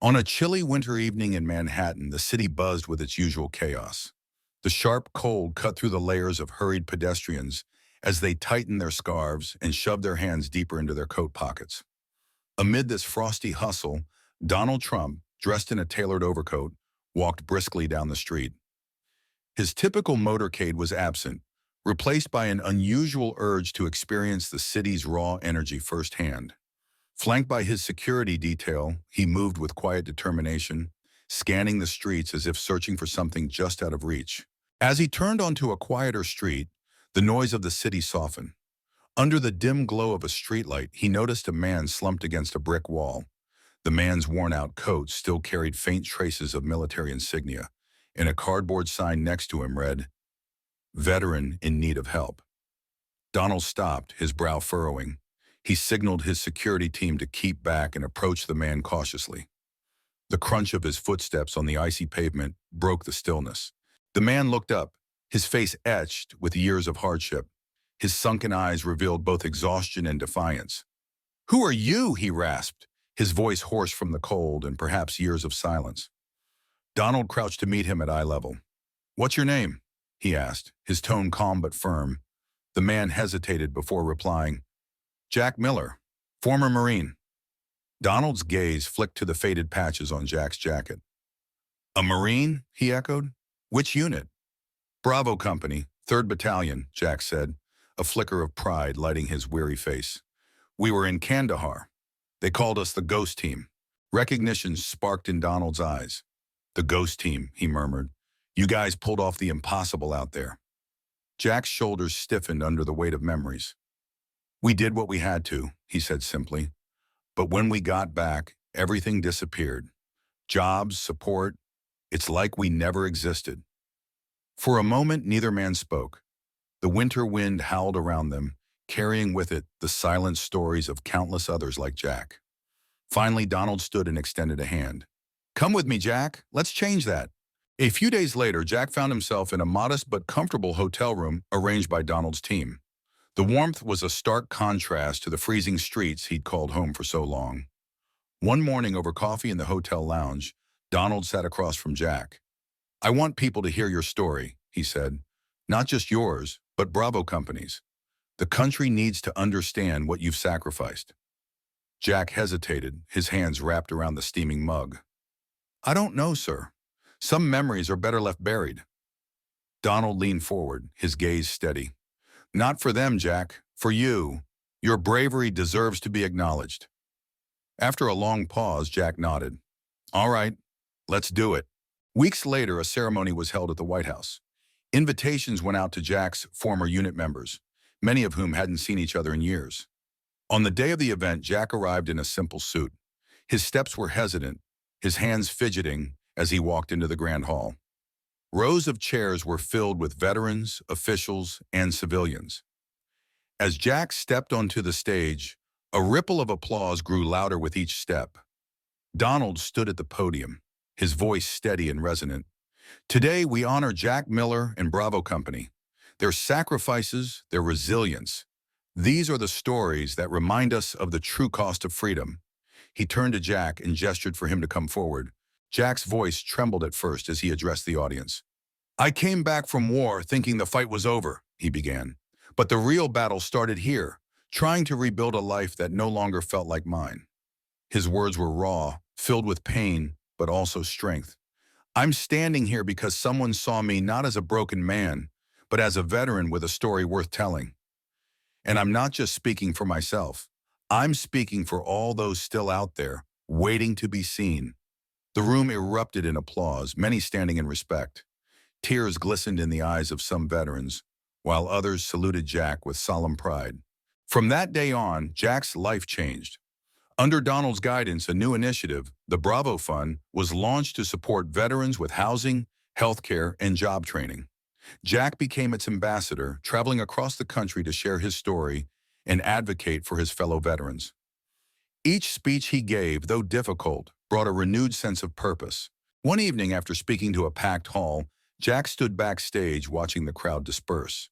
On a chilly winter evening in Manhattan, the city buzzed with its usual chaos. The sharp cold cut through the layers of hurried pedestrians as they tightened their scarves and shoved their hands deeper into their coat pockets. Amid this frosty hustle, Donald Trump, dressed in a tailored overcoat, walked briskly down the street. His typical motorcade was absent, replaced by an unusual urge to experience the city's raw energy firsthand. Flanked by his security detail, he moved with quiet determination, scanning the streets as if searching for something just out of reach. As he turned onto a quieter street, the noise of the city softened. Under the dim glow of a streetlight, he noticed a man slumped against a brick wall. The man's worn-out coat still carried faint traces of military insignia, and a cardboard sign next to him read, "Veteran in need of help." Donald stopped, his brow furrowing. He signaled his security team to keep back and approached the man cautiously. The crunch of his footsteps on the icy pavement broke the stillness. The man looked up, his face etched with years of hardship. His sunken eyes revealed both exhaustion and defiance. "Who are you?" he rasped, his voice hoarse from the cold and perhaps years of silence. Donald crouched to meet him at eye level. "What's your name?" he asked, his tone calm but firm. The man hesitated before replying, "Jack Miller, former Marine." Donald's gaze flicked to the faded patches on Jack's jacket. "A Marine?" he echoed. "Which unit?" "Bravo Company, 3rd Battalion," Jack said, a flicker of pride lighting his weary face. "We were in Kandahar. They called us the Ghost Team." Recognition sparked in Donald's eyes. "The Ghost Team," he murmured. "You guys pulled off the impossible out there." Jack's shoulders stiffened under the weight of memories. "We did what we had to," he said simply. "But when we got back, everything disappeared. Jobs, support, it's like we never existed." For a moment, neither man spoke. The winter wind howled around them, carrying with it the silent stories of countless others like Jack. Finally, Donald stood and extended a hand. "Come with me, Jack. Let's change that." A few days later, Jack found himself in a modest but comfortable hotel room arranged by Donald's team. The warmth was a stark contrast to the freezing streets he'd called home for so long. One morning over coffee in the hotel lounge, Donald sat across from Jack. "I want people to hear your story," he said. "Not just yours, but Bravo Company's. The country needs to understand what you've sacrificed." Jack hesitated, his hands wrapped around the steaming mug. "I don't know, sir. Some memories are better left buried." Donald leaned forward, his gaze steady. "Not for them, Jack. For you. Your bravery deserves to be acknowledged." After a long pause, Jack nodded. "All right, let's do it." Weeks later, a ceremony was held at the White House. Invitations went out to Jack's former unit members, many of whom hadn't seen each other in years. On the day of the event, Jack arrived in a simple suit. His steps were hesitant, his hands fidgeting as he walked into the Grand Hall. Rows of chairs were filled with veterans, officials, and civilians. As Jack stepped onto the stage, a ripple of applause grew louder with each step. Donald stood at the podium, his voice steady and resonant. "Today we honor Jack Miller and Bravo Company. Their sacrifices, their resilience. These are the stories that remind us of the true cost of freedom." He turned to Jack and gestured for him to come forward. Jack's voice trembled at first as he addressed the audience. "I came back from war thinking the fight was over," he began. "But the real battle started here, trying to rebuild a life that no longer felt like mine." His words were raw, filled with pain, but also strength. "I'm standing here because someone saw me not as a broken man, but as a veteran with a story worth telling. And I'm not just speaking for myself. I'm speaking for all those still out there, waiting to be seen." The room erupted in applause, many standing in respect. Tears glistened in the eyes of some veterans, while others saluted Jack with solemn pride. From that day on, Jack's life changed. Under Donald's guidance, a new initiative, the Bravo Fund, was launched to support veterans with housing, healthcare, and job training. Jack became its ambassador, traveling across the country to share his story and advocate for his fellow veterans. Each speech he gave, though difficult, brought a renewed sense of purpose. One evening, after speaking to a packed hall, Jack stood backstage watching the crowd disperse.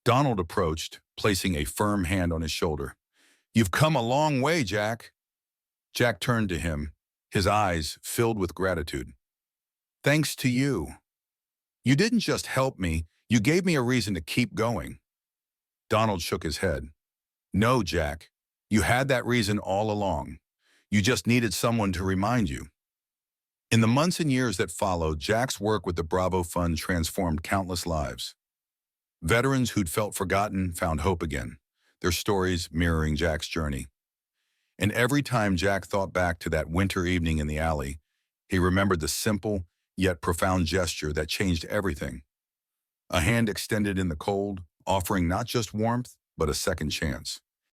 Donald approached, placing a firm hand on his shoulder. "You've come a long way, Jack." Jack turned to him, his eyes filled with gratitude. Thanks to you. You didn't just help me, you gave me a reason to keep going. Donald shook his head. No, Jack. You had that reason all along. You just needed someone to remind you. In the months and years that followed, Jack's work with the Bravo Fund transformed countless lives. Veterans who'd felt forgotten found hope again, their stories mirroring Jack's journey. And every time Jack thought back to that winter evening in the alley, he remembered the simple yet profound gesture that changed everything. A hand extended in the cold, offering not just warmth, but a second chance.